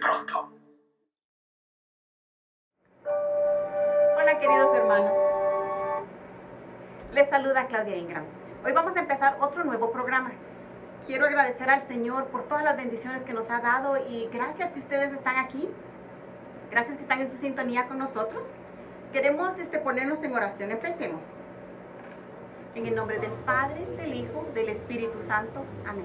pronto. Hola queridos hermanos, les saluda Claudia Ingram. Hoy vamos a empezar otro nuevo programa. Quiero agradecer al Señor por todas las bendiciones que nos ha dado y gracias que ustedes están aquí, gracias que están en su sintonía con nosotros. Queremos ponernos en oración. Empecemos. En el nombre del Padre, del Hijo, del Espíritu Santo. Amén.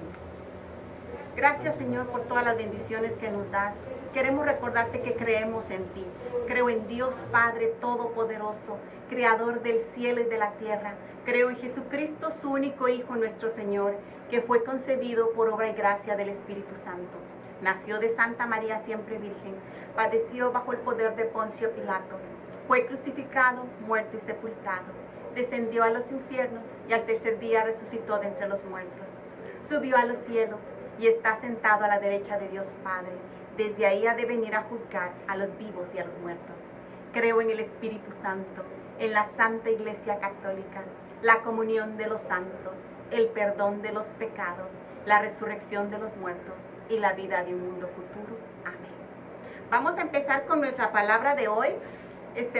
Gracias, Señor, por todas las bendiciones que nos das. Queremos recordarte que creemos en ti. Creo en Dios Padre Todopoderoso, Creador del cielo y de la tierra. Creo en Jesucristo, su único Hijo, nuestro Señor, que fue concebido por obra y gracia del Espíritu Santo. Nació de Santa María siempre Virgen. Padeció bajo el poder de Poncio Pilato. Fue crucificado, muerto y sepultado. Descendió a los infiernos y al tercer día resucitó de entre los muertos. Subió a los cielos y está sentado a la derecha de Dios Padre. Desde ahí ha de venir a juzgar a los vivos y a los muertos. Creo en el Espíritu Santo, en la Santa Iglesia Católica, la comunión de los santos, el perdón de los pecados, la resurrección de los muertos y la vida de un mundo futuro. Amén. Vamos a empezar con nuestra palabra de hoy.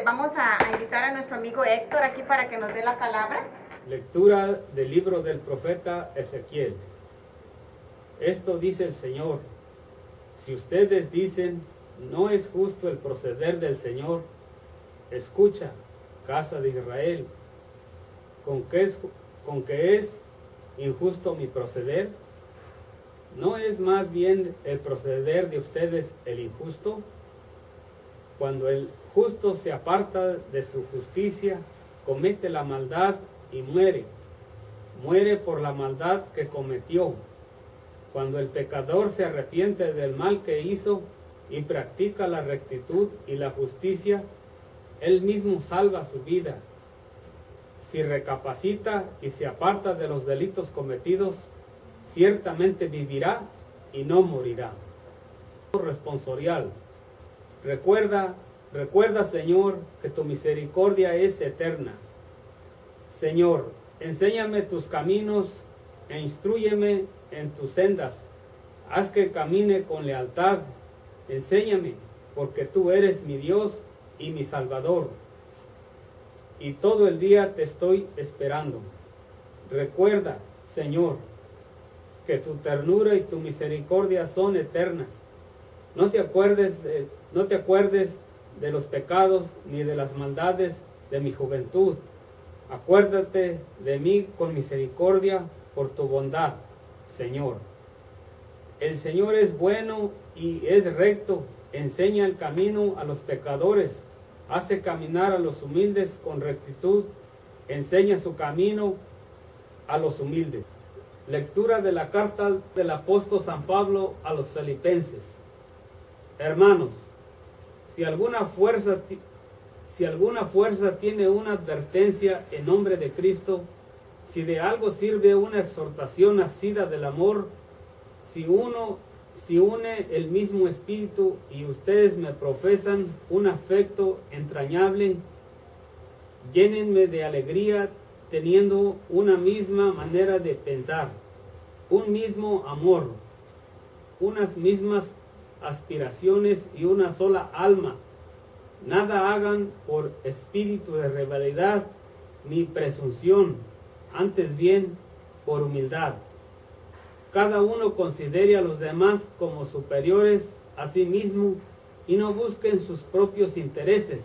Vamos a invitar a nuestro amigo Héctor aquí para que nos dé la palabra. Lectura del libro del profeta Ezequiel. Esto dice el Señor: si ustedes dicen, no es justo el proceder del Señor, escucha, casa de Israel, ¿con qué es injusto mi proceder? ¿No es más bien el proceder de ustedes el injusto? Cuando el justo se aparta de su justicia, comete la maldad y muere. Muere por la maldad que cometió. Cuando el pecador se arrepiente del mal que hizo y practica la rectitud y la justicia, él mismo salva su vida. Si recapacita y se aparta de los delitos cometidos, ciertamente vivirá y no morirá. Responsorial. Recuerda, Señor, que tu misericordia es eterna. Señor, enséñame tus caminos e instrúyeme en tus sendas. Haz que camine con lealtad. Enséñame, porque tú eres mi Dios y mi Salvador. Y todo el día te estoy esperando. Recuerda, Señor, que tu ternura y tu misericordia son eternas. No te acuerdes de los pecados ni de las maldades de mi juventud. Acuérdate de mí con misericordia por tu bondad, Señor. El Señor es bueno y es recto, enseña el camino a los pecadores, hace caminar a los humildes con rectitud, enseña su camino a los humildes. Lectura de la carta del apóstol San Pablo a los Filipenses. Hermanos, si alguna fuerza tiene una advertencia en nombre de Cristo, si de algo sirve una exhortación nacida del amor, si une el mismo espíritu y ustedes me profesan un afecto entrañable, llénenme de alegría teniendo una misma manera de pensar, un mismo amor, unas mismas aspiraciones y una sola alma. Nada hagan por espíritu de rivalidad ni presunción, antes bien por humildad. Cada uno considere a los demás como superiores a sí mismo y no busquen sus propios intereses,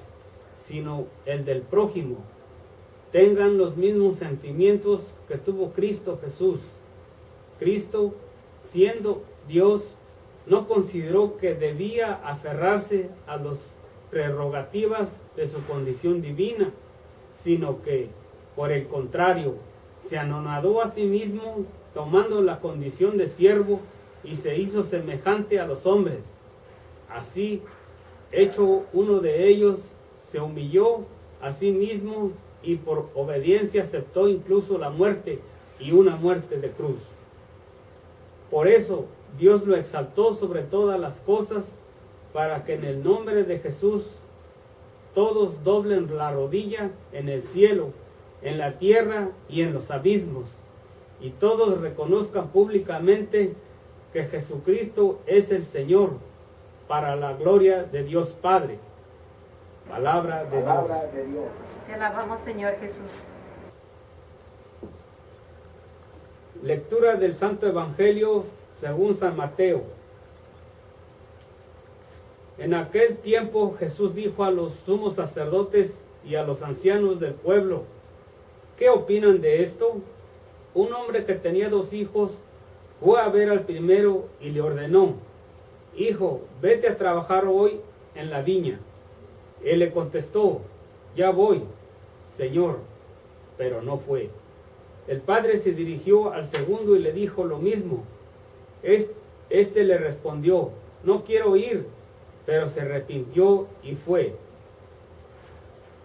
sino el del prójimo. Tengan los mismos sentimientos que tuvo Cristo Jesús. Cristo, siendo Dios, no consideró que debía aferrarse a las prerrogativas de su condición divina, sino que, por el contrario, se anonadó a sí mismo, tomando la condición de siervo, y se hizo semejante a los hombres. Así, hecho uno de ellos, se humilló a sí mismo y por obediencia aceptó incluso la muerte, y una muerte de cruz. Por eso Dios lo exaltó sobre todas las cosas, para que en el nombre de Jesús todos doblen la rodilla en el cielo, en la tierra y en los abismos, y todos reconozcan públicamente que Jesucristo es el Señor, para la gloria de Dios Padre. Palabra de Dios. Te alabamos, Señor Jesús. Lectura del Santo Evangelio según San Mateo. En aquel tiempo Jesús dijo a los sumos sacerdotes y a los ancianos del pueblo: ¿qué opinan de esto? Un hombre que tenía 2 hijos fue a ver al primero y le ordenó: hijo, vete a trabajar hoy en la viña. Él le contestó: ya voy, Señor, pero no fue. El padre se dirigió al segundo y le dijo lo mismo. Este le respondió: no quiero ir, pero se arrepintió y fue.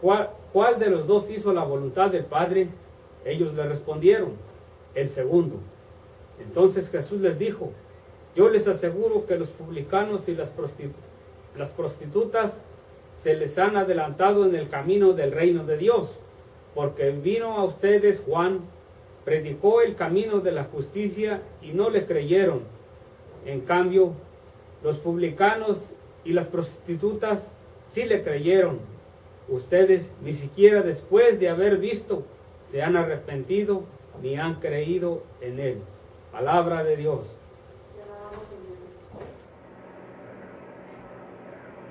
¿Cuál de los 2 hizo la voluntad del Padre? Ellos le respondieron: el segundo. Entonces Jesús les dijo: yo les aseguro que los publicanos y las prostitutas se les han adelantado en el camino del reino de Dios, porque vino a ustedes Juan, predicó el camino de la justicia y no le creyeron. En cambio, los publicanos y las prostitutas sí le creyeron. Ustedes ni siquiera después de haber visto se han arrepentido ni han creído en él. Palabra de Dios.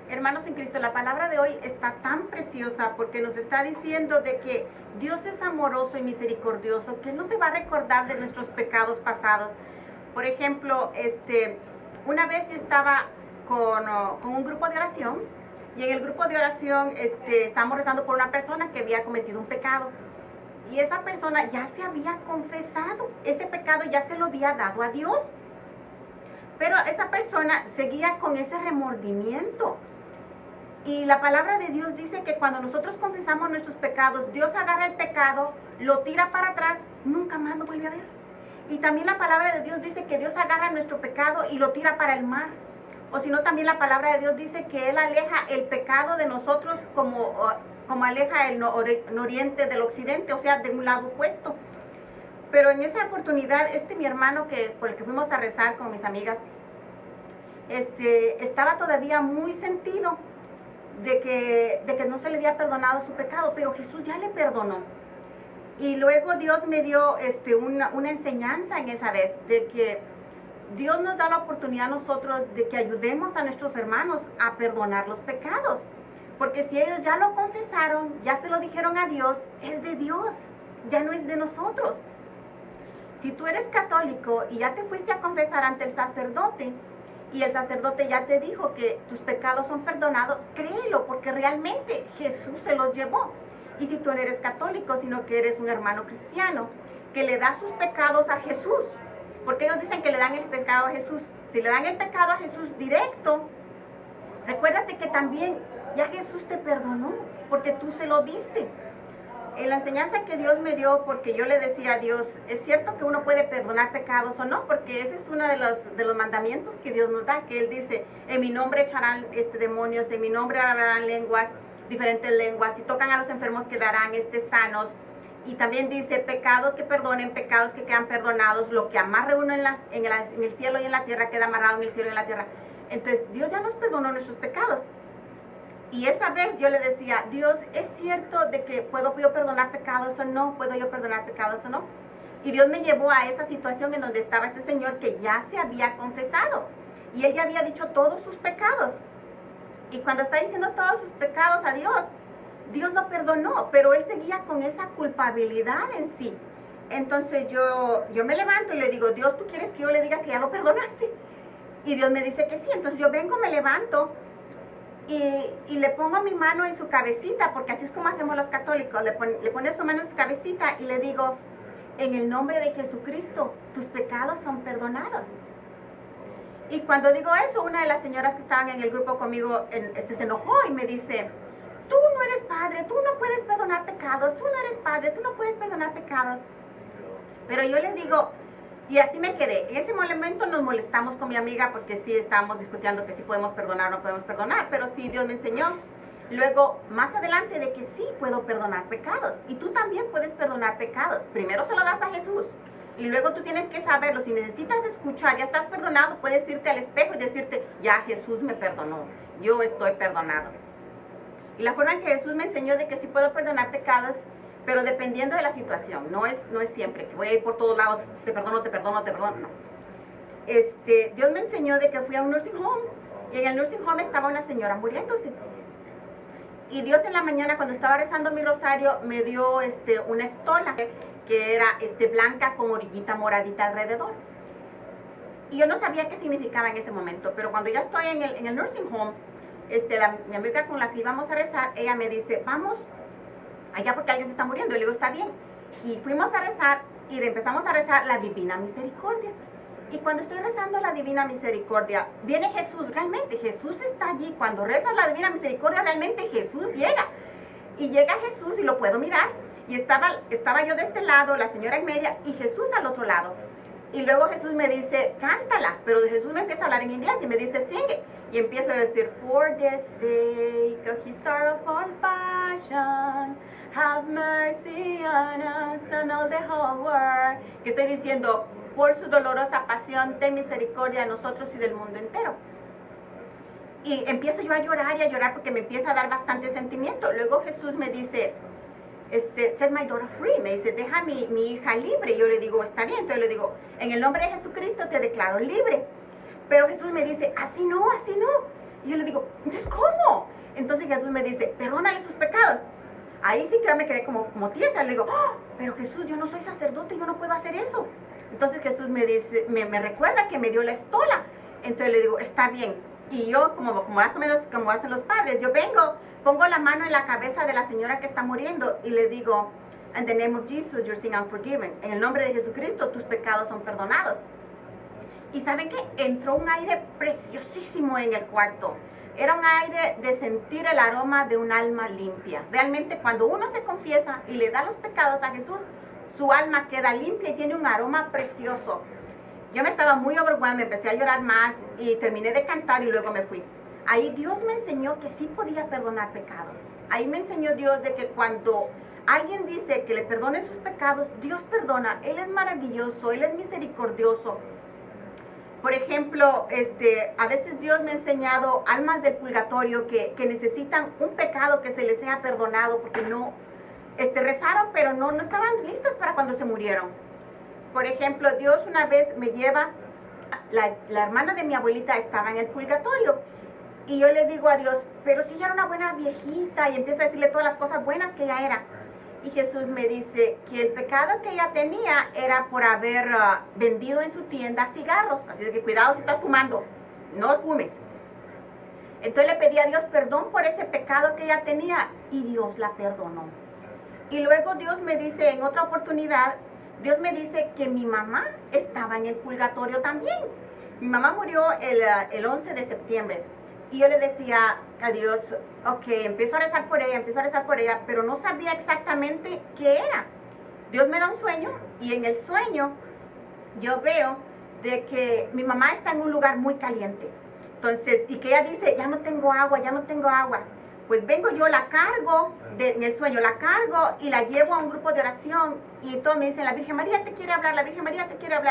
Hermanos en Cristo, la palabra de hoy está tan preciosa porque nos está diciendo de que Dios es amoroso y misericordioso, que Él no se va a recordar de nuestros pecados pasados. Por ejemplo, una vez yo estaba con un grupo de oración y en el grupo de oración estábamos rezando por una persona que había cometido un pecado. Y esa persona ya se había confesado, ese pecado ya se lo había dado a Dios. Pero esa persona seguía con ese remordimiento. Y la palabra de Dios dice que cuando nosotros confesamos nuestros pecados, Dios agarra el pecado, lo tira para atrás, nunca más lo vuelve a ver. Y también la palabra de Dios dice que Dios agarra nuestro pecado y lo tira para el mar. O si no, también la palabra de Dios dice que Él aleja el pecado de nosotros como aleja el oriente del occidente, o sea, de un lado opuesto. Pero en esa oportunidad, mi hermano por el que fuimos a rezar con mis amigas, estaba todavía muy sentido de que no se le había perdonado su pecado, pero Jesús ya le perdonó. Y luego Dios me dio una enseñanza en esa vez, de que Dios nos da la oportunidad a nosotros de que ayudemos a nuestros hermanos a perdonar los pecados. Porque si ellos ya lo confesaron, ya se lo dijeron a Dios, es de Dios, ya no es de nosotros. Si tú eres católico y ya te fuiste a confesar ante el sacerdote, y el sacerdote ya te dijo que tus pecados son perdonados, créelo, porque realmente Jesús se los llevó. Y si tú no eres católico, sino que eres un hermano cristiano, que le da sus pecados a Jesús, porque ellos dicen que le dan el pecado a Jesús. Si le dan el pecado a Jesús directo, recuérdate que también ya Jesús te perdonó, porque tú se lo diste. En la enseñanza que Dios me dio, porque yo le decía a Dios, es cierto que uno puede perdonar pecados o no, porque ese es uno de los mandamientos que Dios nos da, que Él dice, en mi nombre echarán demonios, en mi nombre hablarán lenguas, diferentes lenguas, si tocan a los enfermos quedarán sanos. Y también dice, pecados que perdonen, pecados que quedan perdonados, lo que amarre uno en el cielo y en la tierra, queda amarrado en el cielo y en la tierra. Entonces, Dios ya nos perdonó nuestros pecados. Y esa vez yo le decía, Dios, ¿es cierto de que puedo yo perdonar pecados o no? ¿Puedo yo perdonar pecados o no? Y Dios me llevó a esa situación en donde estaba este señor que ya se había confesado. Y él ya había dicho todos sus pecados. Y cuando está diciendo todos sus pecados a Dios, Dios lo perdonó, pero él seguía con esa culpabilidad en sí. Entonces yo me levanto y le digo, Dios, ¿tú quieres que yo le diga que ya lo perdonaste? Y Dios me dice que sí. Entonces yo vengo, me levanto y le pongo mi mano en su cabecita, porque así es como hacemos los católicos. Le pone su mano en su cabecita y le digo, en el nombre de Jesucristo, tus pecados son perdonados. Y cuando digo eso, una de las señoras que estaban en el grupo conmigo se enojó y me dice, tú no eres padre, tú no puedes perdonar pecados, tú no eres padre, tú no puedes perdonar pecados. Pero yo le digo, y así me quedé. En ese momento nos molestamos con mi amiga porque sí estábamos discutiendo que si podemos perdonar o no podemos perdonar, pero sí Dios me enseñó luego más adelante de que sí puedo perdonar pecados, y tú también puedes perdonar pecados. Primero se lo das a Jesús, Y luego tú tienes que saberlo. Si necesitas escuchar, ya estás perdonado, puedes irte al espejo y decirte, ya Jesús me perdonó, yo estoy perdonado. Y la forma en que Jesús me enseñó de que sí puedo perdonar pecados, pero dependiendo de la situación, no es siempre que voy a ir por todos lados, te perdono, no. Dios me enseñó de que fui a un nursing home, y en el nursing home estaba una señora muriéndose. Y Dios en la mañana, cuando estaba rezando mi rosario, me dio una estola que era blanca con orillita moradita alrededor. Y yo no sabía qué significaba en ese momento, pero cuando ya estoy en el nursing home, mi amiga con la que íbamos a rezar, ella me dice, vamos allá porque alguien se está muriendo. Y le digo, está bien. Y fuimos a rezar y empezamos a rezar la Divina Misericordia. Y cuando estoy rezando la Divina Misericordia, viene Jesús, realmente Jesús está allí. Cuando rezas la Divina Misericordia, realmente Jesús llega. Y llega Jesús y lo puedo mirar. Y estaba yo de este lado, la señora en media, y Jesús al otro lado. Y luego Jesús me dice, cántala. Pero Jesús me empieza a hablar en inglés y me dice, sing it. Y empiezo a decir, for the sake of his sorrowful passion, have mercy on us and all the whole world. Que estoy diciendo, por su dolorosa pasión, ten misericordia de nosotros y del mundo entero. Y empiezo yo a llorar porque me empieza a dar bastante sentimiento. Luego Jesús me dice, set my daughter free. Me dice, deja mi hija libre. Y yo le digo, está bien. Entonces le digo, en el nombre de Jesucristo te declaro libre. Pero Jesús me dice, así no. Y yo le digo, entonces, ¿cómo? Entonces Jesús me dice, perdónale sus pecados. Ahí sí que yo me quedé como tiesa. Le digo, pero Jesús, yo no soy sacerdote, yo no puedo hacer eso. Entonces Jesús me dice, me recuerda que me dio la estola. Entonces le digo, está bien. Y yo, como más o menos como hacen los padres, yo vengo, pongo la mano en la cabeza de la señora que está muriendo y le digo, in the name of Jesus, your sins are forgiven. En el nombre de Jesucristo, tus pecados son perdonados. Y ¿saben qué? Entró un aire preciosísimo en el cuarto. Era un aire de sentir el aroma de un alma limpia. Realmente cuando uno se confiesa y le da los pecados a Jesús, su alma queda limpia y tiene un aroma precioso. Yo me estaba muy overwhelmed, me empecé a llorar más y terminé de cantar y luego me fui. Ahí Dios me enseñó que sí podía perdonar pecados. Ahí me enseñó Dios de que cuando alguien dice que le perdone sus pecados, Dios perdona. Él es maravilloso, Él es misericordioso. Por ejemplo, a veces Dios me ha enseñado almas del purgatorio que necesitan un pecado que se les sea perdonado porque no rezaron, pero no estaban listas para cuando se murieron. Por ejemplo, Dios una vez me lleva, la hermana de mi abuelita estaba en el purgatorio y yo le digo a Dios, pero si ella era una buena viejita, y empiezo a decirle todas las cosas buenas que ella era. Y Jesús me dice que el pecado que ella tenía era por haber vendido en su tienda cigarros. Así que cuidado si estás fumando, no fumes. Entonces le pedí a Dios perdón por ese pecado que ella tenía y Dios la perdonó. Y luego Dios me dice, en otra oportunidad, Dios me dice que mi mamá estaba en el purgatorio también. Mi mamá murió el 11 de septiembre. Y yo le decía a Dios, ok, empiezo a rezar por ella, pero no sabía exactamente qué era. Dios me da un sueño y en el sueño yo veo de que mi mamá está en un lugar muy caliente. Entonces, y que ella dice, ya no tengo agua. Pues vengo yo, la cargo, en el sueño la cargo y la llevo a un grupo de oración. Y todos me dicen, la Virgen María te quiere hablar.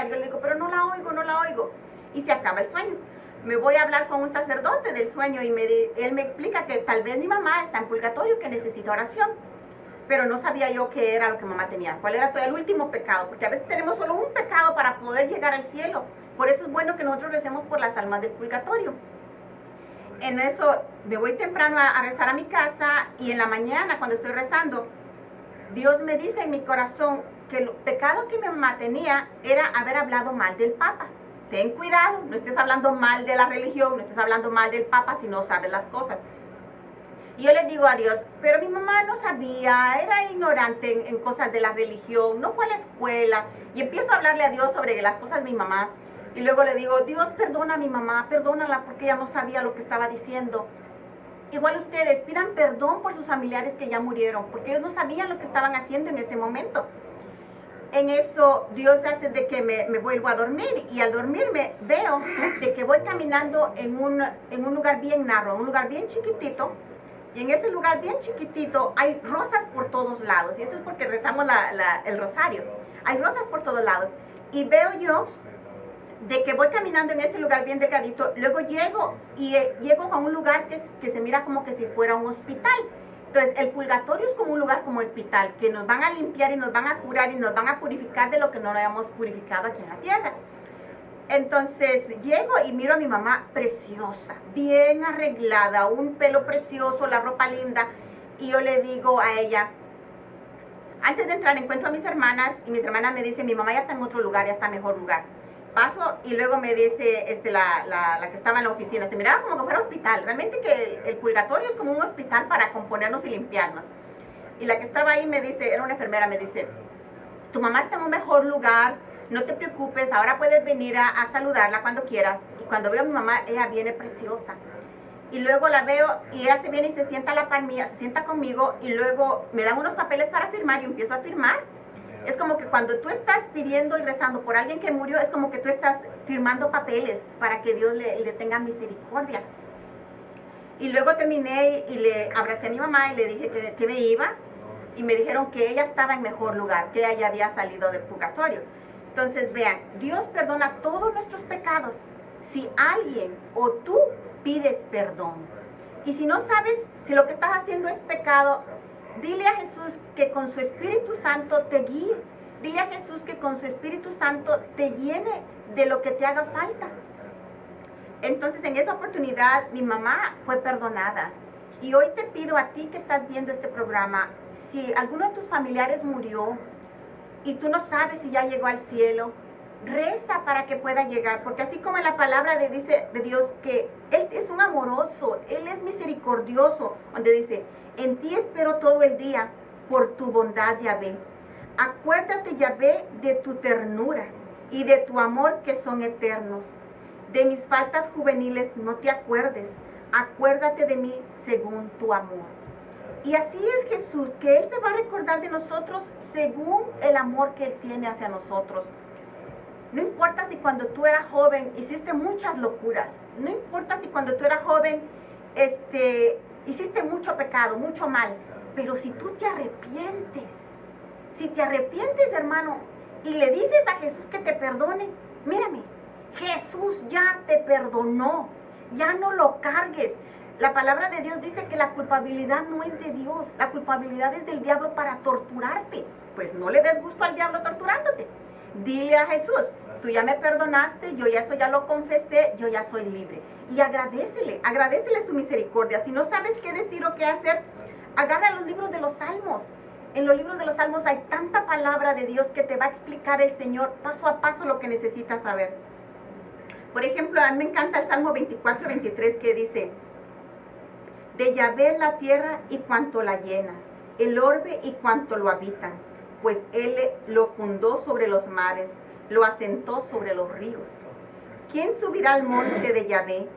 Yo le digo, pero no la oigo. Y se acaba el sueño. Me voy a hablar con un sacerdote del sueño y él me explica que tal vez mi mamá está en purgatorio, que necesita oración. Pero no sabía yo qué era lo que mamá tenía, cuál era todo el último pecado, porque a veces tenemos solo un pecado para poder llegar al cielo. Por eso es bueno que nosotros recemos por las almas del purgatorio. En eso me voy temprano a rezar a mi casa y en la mañana cuando estoy rezando, Dios me dice en mi corazón que el pecado que mi mamá tenía era haber hablado mal del Papa. Ten cuidado, no estés hablando mal de la religión, no estés hablando mal del Papa si no sabes las cosas. Y yo le digo a Dios, pero mi mamá no sabía, era ignorante en cosas de la religión, no fue a la escuela. Y empiezo a hablarle a Dios sobre las cosas de mi mamá. Y luego le digo, Dios, perdona a mi mamá, perdónala porque ella no sabía lo que estaba diciendo. Igual ustedes, pidan perdón por sus familiares que ya murieron, porque ellos no sabían lo que estaban haciendo en ese momento. En eso Dios hace de que me vuelvo a dormir y al dormirme veo de que voy caminando en un lugar bien narrow, un lugar bien chiquitito. Y en ese lugar bien chiquitito hay rosas por todos lados. Y eso es porque rezamos el rosario. Hay rosas por todos lados. Y veo yo de que voy caminando en ese lugar bien delgadito, luego llego y llego a un lugar que se mira como que si fuera un hospital. Entonces, el purgatorio es como un lugar como hospital, que nos van a limpiar y nos van a curar y nos van a purificar de lo que no habíamos purificado aquí en la tierra. Entonces, llego y miro a mi mamá preciosa, bien arreglada, un pelo precioso, la ropa linda, y yo le digo a ella, antes de entrar encuentro a mis hermanas, y mis hermanas me dicen, mi mamá ya está en otro lugar, ya está en mejor lugar. Paso y luego me dice la que estaba en la oficina, se miraba como que fuera hospital, realmente que el purgatorio es como un hospital para componernos y limpiarnos. Y la que estaba ahí me dice, era una enfermera, me dice, tu mamá está en un mejor lugar, no te preocupes, ahora puedes venir a saludarla cuando quieras. Y cuando veo a mi mamá, ella viene preciosa. Y luego la veo y ella se viene y se sienta a la par mía, se sienta conmigo y luego me dan unos papeles para firmar y empiezo a firmar. Es como que cuando tú estás pidiendo y rezando por alguien que murió, es como que tú estás firmando papeles para que Dios le tenga misericordia. Y luego terminé y le abracé a mi mamá y le dije que me iba. Y me dijeron que ella estaba en mejor lugar, que ella ya había salido del purgatorio. Entonces vean, Dios perdona todos nuestros pecados si alguien o tú pides perdón. Y si no sabes si lo que estás haciendo es pecado, dile a Jesús que con su Espíritu Santo te guíe. Dile a Jesús que con su Espíritu Santo te llene de lo que te haga falta. Entonces en esa oportunidad mi mamá fue perdonada. Y hoy te pido a ti que estás viendo este programa, si alguno de tus familiares murió y tú no sabes si ya llegó al cielo, reza para que pueda llegar, porque así como en la palabra dice de Dios que Él es un amoroso, Él es misericordioso, donde dice, en ti espero todo el día, por tu bondad, Yahvé. Acuérdate, Yahvé, de tu ternura y de tu amor que son eternos. De mis faltas juveniles no te acuerdes, acuérdate de mí según tu amor. Y así es Jesús, que Él se va a recordar de nosotros según el amor que Él tiene hacia nosotros. No importa si cuando tú eras joven hiciste muchas locuras. No importa si cuando tú eras joven hiciste mucho pecado, mucho mal. Pero si tú te arrepientes, hermano, y le dices a Jesús que te perdone, mírame, Jesús ya te perdonó. Ya no lo cargues. La palabra de Dios dice que la culpabilidad no es de Dios. La culpabilidad es del diablo para torturarte. Pues no le des gusto al diablo torturándote. Dile a Jesús, tú ya me perdonaste, yo ya eso ya lo confesé, yo ya soy libre. Y agradécele su misericordia. Si no sabes qué decir o qué hacer, agarra los libros de los Salmos. En los libros de los Salmos hay tanta palabra de Dios que te va a explicar el Señor paso a paso lo que necesitas saber. Por ejemplo, a mí me encanta el Salmo 24, 23 que dice, de Yahvé la tierra y cuanto la llena, el orbe y cuanto lo habitan, pues Él lo fundó sobre los mares, lo asentó sobre los ríos. ¿Quién subirá al monte de Yahvé?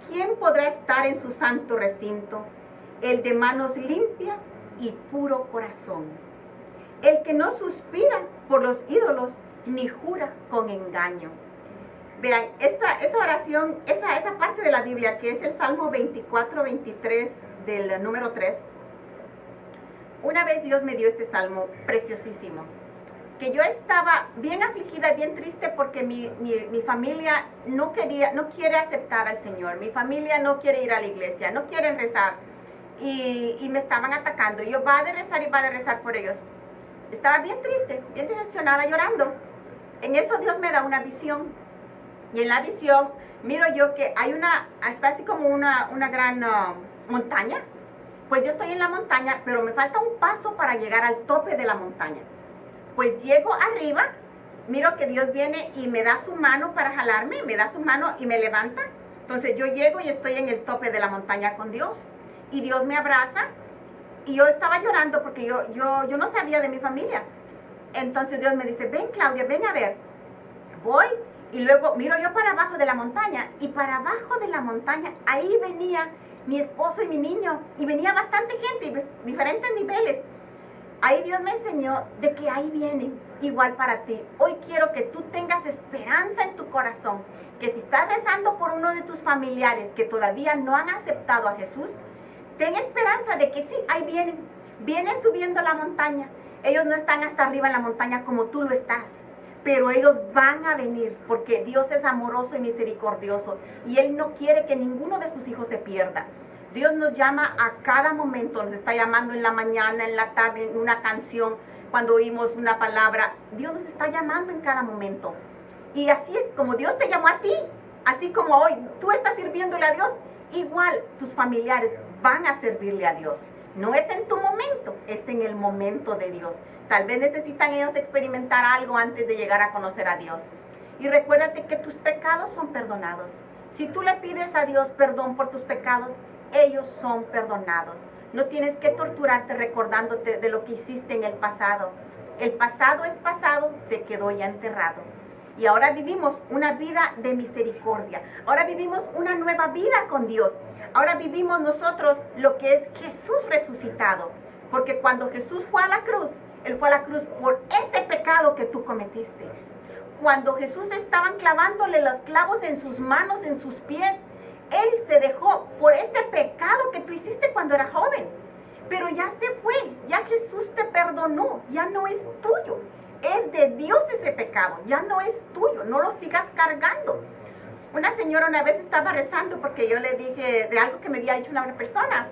¿Quién podrá estar en su santo recinto? El de manos limpias y puro corazón. El que no suspira por los ídolos, ni jura con engaño. Vean, esa oración, esa parte de la Biblia, que es el Salmo 24, 23 del número 3, una vez Dios me dio este salmo preciosísimo, que yo estaba bien afligida, bien triste porque mi familia no quiere aceptar al Señor, mi familia no quiere ir a la iglesia, no quieren rezar, y me estaban atacando. Yo va de rezar por ellos. Estaba bien triste, bien decepcionada, llorando. En eso Dios me da una visión. Y en la visión miro yo que está así como una gran montaña. Pues yo estoy en la montaña, pero me falta un paso para llegar al tope de la montaña. Pues llego arriba, miro que Dios viene y me da su mano para jalarme, me da su mano y me levanta. Entonces yo llego y estoy en el tope de la montaña con Dios. Y Dios me abraza. Y yo estaba llorando porque yo no sabía de mi familia. Entonces Dios me dice, ven Claudia, ven a ver. Voy. Y luego miro yo para abajo de la montaña, y para abajo de la montaña, ahí venía mi esposo y mi niño, y venía bastante gente, y diferentes niveles. Ahí Dios me enseñó de que ahí vienen, igual para ti. Hoy quiero que tú tengas esperanza en tu corazón, que si estás rezando por uno de tus familiares que todavía no han aceptado a Jesús, ten esperanza de que sí, ahí vienen subiendo la montaña. Ellos no están hasta arriba en la montaña como tú lo estás. pero ellos van a venir porque Dios es amoroso y misericordioso y Él no quiere que ninguno de sus hijos se pierda. Dios nos llama a cada momento, nos está llamando en la mañana, en la tarde, en una canción, cuando oímos una palabra. Dios nos está llamando en cada momento. Y así como Dios te llamó a ti, así como hoy tú estás sirviéndole a Dios, igual tus familiares van a servirle a Dios. No es en tu momento, es en el momento de Dios. Tal vez necesitan ellos experimentar algo antes de llegar a conocer a Dios. Y recuérdate que tus pecados son perdonados. Si tú le pides a Dios perdón por tus pecados, ellos son perdonados. No tienes que torturarte recordándote de lo que hiciste en el pasado. El pasado es pasado, se quedó ya enterrado. Y ahora vivimos una vida de misericordia. Ahora vivimos una nueva vida con Dios. Ahora vivimos nosotros lo que es Jesús resucitado. Porque cuando Jesús fue a la cruz, Él fue a la cruz por ese pecado que tú cometiste. Cuando Jesús estaban clavándole los clavos en sus manos, en sus pies, Él se dejó por ese pecado que tú hiciste cuando eras joven. Pero ya se fue, ya Jesús te perdonó, ya no es tuyo. Es de Dios ese pecado, ya no es tuyo, no lo sigas cargando. Una señora una vez estaba rezando porque yo le dije de algo que me había dicho una persona.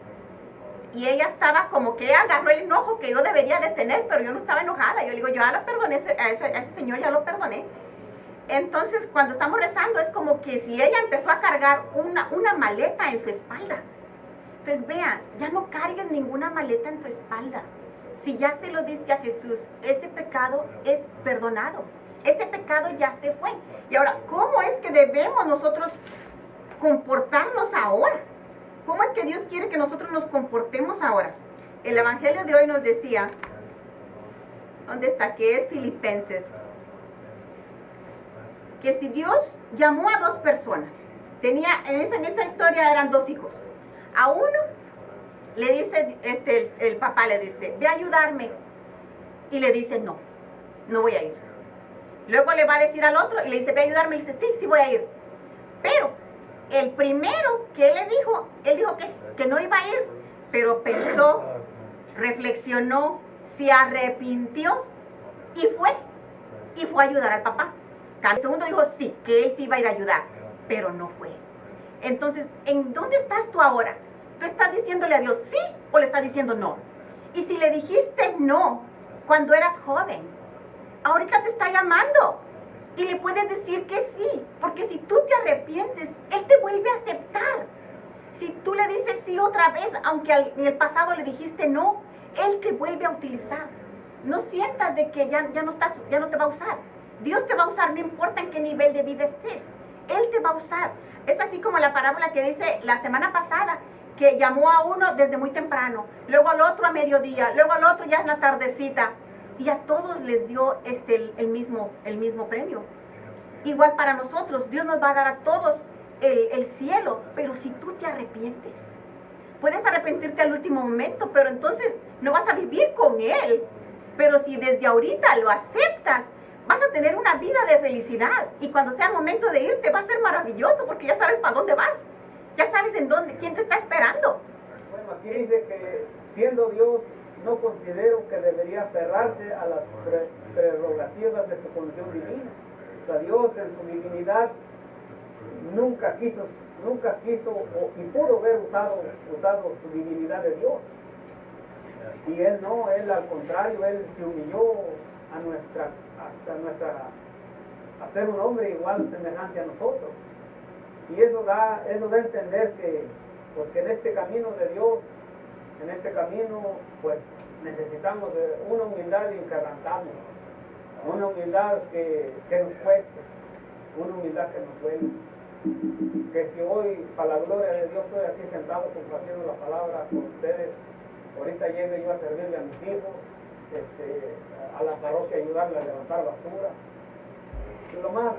Y ella estaba como que agarró el enojo que yo debería de tener, pero yo no estaba enojada. Yo le digo, yo ya lo perdoné, a ese señor ya lo perdoné. Entonces, cuando estamos rezando, es como que si ella empezó a cargar una maleta en su espalda. Entonces, vean, ya no cargues ninguna maleta en tu espalda. Si ya se lo diste a Jesús, ese pecado es perdonado. Ese pecado ya se fue. Y ahora, ¿cómo es que debemos nosotros comportarnos ahora? ¿Cómo es que Dios quiere que nosotros nos comportemos ahora? El Evangelio de hoy nos decía, ¿dónde está? Que es Filipenses. Que si Dios llamó a dos personas, en esa historia eran dos hijos. A uno le dice, el papá le dice, ve a ayudarme. Y le dice, no voy a ir. Luego le va a decir al otro y le dice, ve a ayudarme. Y dice, sí voy a ir. Pero el primero que él dijo que no iba a ir, pero pensó, reflexionó, se arrepintió y fue a ayudar al papá. El segundo dijo sí, que él sí iba a ir a ayudar, pero no fue. Entonces, ¿en dónde estás tú ahora? ¿Tú estás diciéndole a Dios sí o le estás diciendo no? Y si le dijiste no cuando eras joven, ahorita te está llamando y le puedes decir que sí, porque si tú te arrepientes, Él te vuelve a aceptar. Si tú le dices sí otra vez, aunque en el pasado le dijiste no, Él te vuelve a utilizar. No sientas de que ya no te va a usar. Dios te va a usar, no importa en qué nivel de vida estés. Él te va a usar. Es así como la parábola que dice la semana pasada, que llamó a uno desde muy temprano, luego al otro a mediodía, luego al otro ya en la tardecita, y a todos les dio el mismo premio. Igual para nosotros, Dios nos va a dar a todos el cielo, pero si tú te arrepientes, puedes arrepentirte al último momento, pero entonces no vas a vivir con Él. Pero si desde ahorita lo aceptas, vas a tener una vida de felicidad. Y cuando sea el momento de irte, va a ser maravilloso, porque ya sabes para dónde vas. Ya sabes quién te está esperando. Bueno, aquí dice que siendo Dios, no considero que debería aferrarse a las prerrogativas de su condición divina. O sea, Dios en su divinidad nunca quiso y pudo haber usado su divinidad de Dios. Y Él no, Él al contrario, Él se humilló a ser un hombre igual, semejante a nosotros. Y eso da a entender que en este camino de Dios, en este camino, pues necesitamos de una humildad inquebrantable, una humildad que nos cueste, una humildad que nos duele. Que si hoy, para la gloria de Dios, estoy aquí sentado compartiendo la palabra con ustedes, ahorita llegue yo a servirle a mis hijos, a la parroquia, ayudarle a levantar basura. Lo más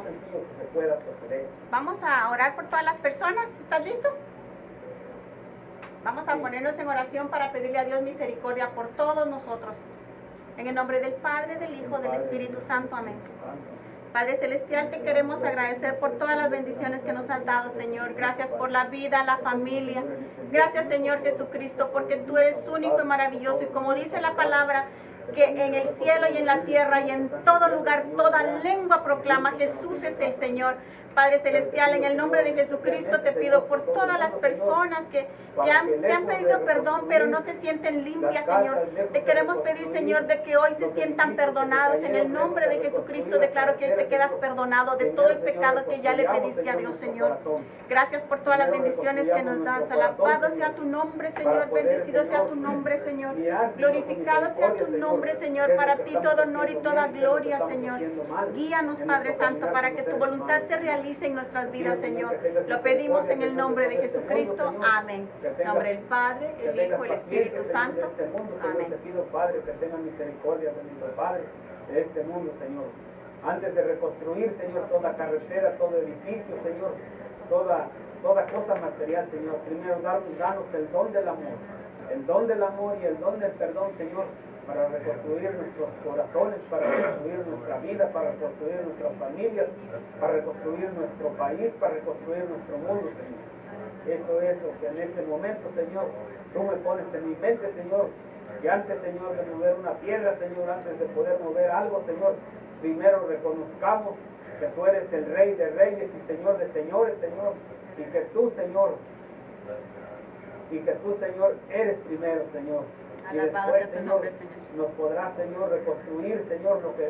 sencillo que se pueda proceder. Vamos a orar por todas las personas. ¿Estás listo? Vamos a ponernos en oración para pedirle a Dios misericordia por todos nosotros. En el nombre del Padre, del Hijo, del Espíritu Santo. Amén. Padre Celestial, te queremos agradecer por todas las bendiciones que nos has dado, Señor. Gracias por la vida, la familia. Gracias, Señor Jesucristo, porque tú eres único y maravilloso. Y como dice la palabra, que en el cielo y en la tierra y en todo lugar, toda lengua proclama Jesús es el Señor. Padre Celestial, en el nombre de Jesucristo te pido por todas las personas que te han pedido perdón, pero no se sienten limpias, Señor. Te queremos pedir, Señor, de que hoy se sientan perdonados. En el nombre de Jesucristo declaro que hoy te quedas perdonado de todo el pecado que ya le pediste a Dios, Señor. Gracias por todas las bendiciones que nos das. Alabado sea tu nombre, Señor. Bendecido sea tu nombre, Señor. Glorificado sea tu nombre, Señor. Para ti todo honor y toda gloria, Señor. Guíanos, Padre Santo, para que tu voluntad se realice en nuestras vidas, Señor. Lo pedimos en el nombre de Jesucristo. Amén. En nombre del Padre, el Hijo, el Espíritu Santo. Amén. Te pido, Padre, que tenga misericordia de nuestro Padre, de este mundo, Señor. Antes de reconstruir, Señor, toda carretera, todo edificio, Señor, toda cosa material, Señor. Primero, danos el don del amor y el don del perdón, Señor, para reconstruir nuestros corazones, para reconstruir nuestra vida, para reconstruir nuestras familias, para reconstruir nuestro país, para reconstruir nuestro mundo, Señor. Eso es lo que en este momento, Señor, tú me pones en mi mente, Señor, que antes, Señor, de mover una piedra, Señor, antes de poder mover algo, Señor, primero reconozcamos que tú eres el Rey de Reyes y Señor de Señores, Señor, y que tú, Señor, eres primero, Señor. Alabado sea tu nombre, Señor. Nos podrás, Señor, reconstruir, Señor, lo que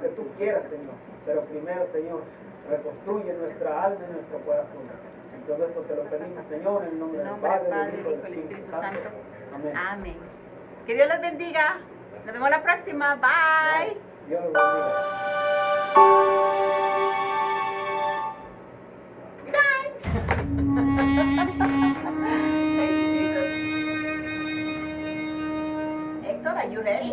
tú quieras, Señor. Pero primero, Señor, reconstruye nuestra alma y nuestro corazón. Y todo esto te lo pedimos, Señor, en el nombre del Padre, del Hijo y del Espíritu Santo. Amén. Amén. Que Dios les bendiga. Nos vemos la próxima. Bye. Dios los bendiga. Thank you, Jesus. Hector, are you ready?